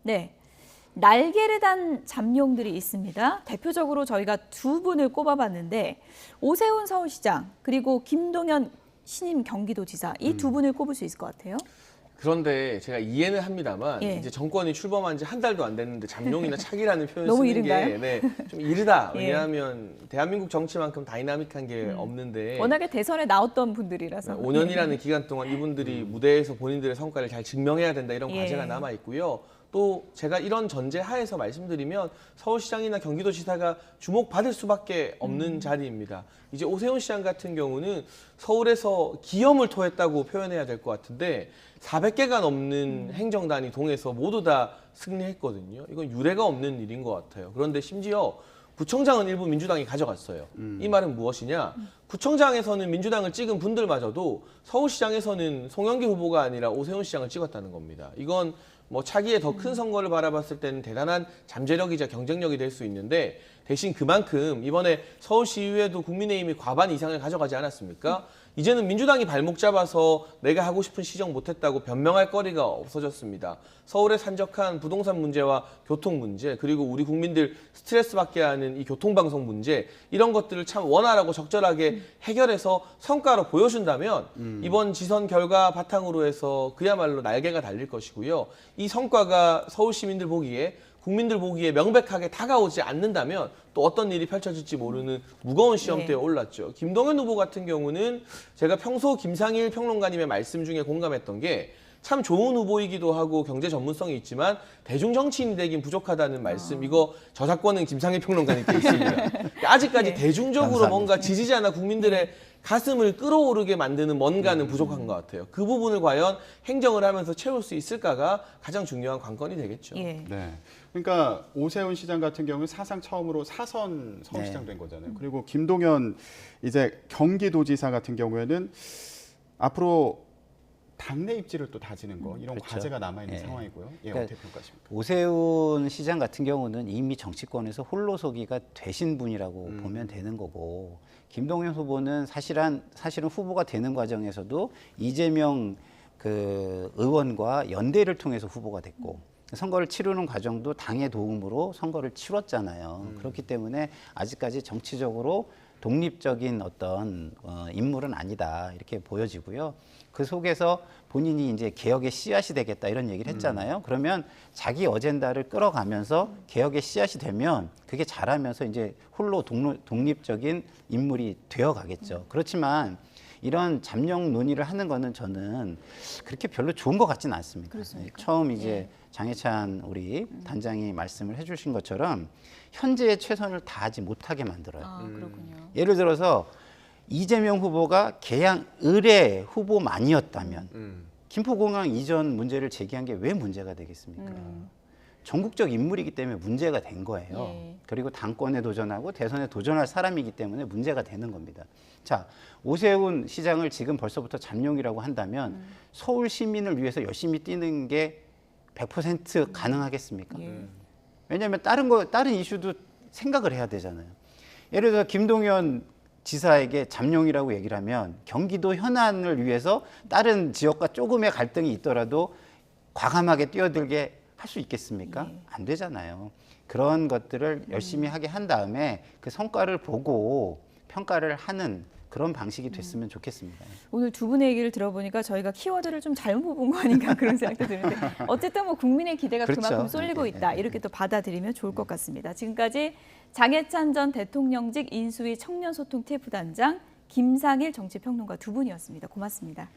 네. 날개를 단 잠룡들이 있습니다. 대표적으로 저희가 두 분을 꼽아봤는데 오세훈 서울시장 그리고 김동연 신임 경기도지사 이 두 분을 꼽을 수 있을 것 같아요. 그런데 제가 이해는 합니다만 예. 이제 정권이 출범한 지 한 달도 안 됐는데 잠룡이나 차기라는 표현 너무 쓰는 이른가요? 게 네, 좀 이르다. 예. 왜냐하면 대한민국 정치만큼 다이나믹한 게 없는데 워낙에 대선에 나왔던 분들이라서. 5년이라는 기간 동안 이분들이 무대에서 본인들의 성과를 잘 증명해야 된다 이런 예. 과제가 남아 있고요. 또 제가 이런 전제 하에서 말씀드리면 서울시장이나 경기도지사가 주목받을 수밖에 없는 자리입니다. 이제 오세훈 시장 같은 경우는 서울에서 기염을 토했다고 표현해야 될 것 같은데 400개가 넘는 행정단이 동해서 모두 다 승리했거든요. 이건 유례가 없는 일인 것 같아요. 그런데 심지어 구청장은 일부 민주당이 가져갔어요. 이 말은 무엇이냐? 구청장에서는 민주당을 찍은 분들마저도 서울시장에서는 송영길 후보가 아니라 오세훈 시장을 찍었다는 겁니다. 이건 뭐 차기에 더 큰 선거를 바라봤을 때는 대단한 잠재력이자 경쟁력이 될 수 있는데 대신 그만큼 이번에 서울시의회도 국민의힘이 과반 이상을 가져가지 않았습니까? 이제는 민주당이 발목 잡아서 내가 하고 싶은 시정 못했다고 변명할 거리가 없어졌습니다. 서울에 산적한 부동산 문제와 교통 문제 그리고 우리 국민들 스트레스 받게 하는 이 교통방송 문제 이런 것들을 참 원활하고 적절하게 해결해서 성과로 보여준다면 이번 지선 결과 바탕으로 해서 그야말로 날개가 달릴 것이고요. 이 성과가 서울 시민들 보기에 국민들 보기에 명백하게 다가오지 않는다면 또 어떤 일이 펼쳐질지 모르는 무거운 시험대에 올랐죠. 김동연 후보 같은 경우는 제가 평소 김상일 평론가님의 말씀 중에 공감했던 게 참 좋은 후보이기도 하고 경제 전문성이 있지만 대중 정치인이 되긴 부족하다는 말씀 이거 저작권은 김상일 평론가님께 있습니다. 아직까지 대중적으로 감사합니다. 뭔가 지지자나 국민들의 가슴을 끌어오르게 만드는 뭔가는 부족한 것 같아요. 그 부분을 과연 행정을 하면서 채울 수 있을까가 가장 중요한 관건이 되겠죠. 예. 네. 그러니까 오세훈 시장 같은 경우는 사상 처음으로 사선 서울시장 된 거잖아요. 그리고 김동연 이제 경기도지사 같은 경우에는 앞으로 당내 입지를 또 다지는 거 이런 그렇죠. 과제가 남아 있는 예. 상황이고요. 예, 그러니까 어떻게 평가하십니까? 오세훈 시장 같은 경우는 이미 정치권에서 홀로서기가 되신 분이라고 보면 되는 거고 김동연 후보는 사실은 후보가 되는 과정에서도 이재명 그 의원과 연대를 통해서 후보가 됐고 선거를 치르는 과정도 당의 도움으로 선거를 치렀잖아요. 그렇기 때문에 아직까지 정치적으로 독립적인 어떤 인물은 아니다 이렇게 보여지고요. 그 속에서 본인이 이제 개혁의 씨앗이 되겠다 이런 얘기를 했잖아요. 그러면 자기 어젠다를 끌어가면서 개혁의 씨앗이 되면 그게 자라면서 이제 홀로 독립적인 인물이 되어 가겠죠. 그렇지만 이런 잠룡 논의를 하는 거는 저는 그렇게 별로 좋은 것 같지는 않습니다. 그렇습니까? 처음 이제 장해찬 우리 단장이 말씀을 해주신 것처럼 현재의 최선을 다하지 못하게 만들어요. 아, 그렇군요. 예를 들어서 이재명 후보가 개항 의뢰 후보만이었다면 김포공항 이전 문제를 제기한 게 왜 문제가 되겠습니까? 전국적 인물이기 때문에 문제가 된 거예요. 예. 그리고 당권에 도전하고 대선에 도전할 사람이기 때문에 문제가 되는 겁니다. 자, 오세훈 시장을 지금 벌써부터 잠룡이라고 한다면 서울 시민을 위해서 열심히 뛰는 게 100% 가능하겠습니까? 예. 왜냐하면 다른 이슈도 생각을 해야 되잖아요. 예를 들어 김동연 지사에게 잠룡이라고 얘기를 하면 경기도 현안을 위해서 다른 지역과 조금의 갈등이 있더라도 과감하게 뛰어들게 할 수 있겠습니까? 안 되잖아요. 그런 것들을 열심히 하게 한 다음에 그 성과를 보고 평가를 하는 그런 방식이 됐으면 좋겠습니다. 오늘 두 분의 얘기를 들어보니까 저희가 키워드를 좀 잘못 본 거 아닌가 그런 생각도 드는데 어쨌든 뭐 국민의 기대가 그렇죠. 그만큼 쏠리고 있다 이렇게 또 받아들이면 좋을 것 같습니다. 지금까지 장해찬 전 대통령직 인수위 청년소통 TF단장 김상일 정치평론가 두 분이었습니다. 고맙습니다.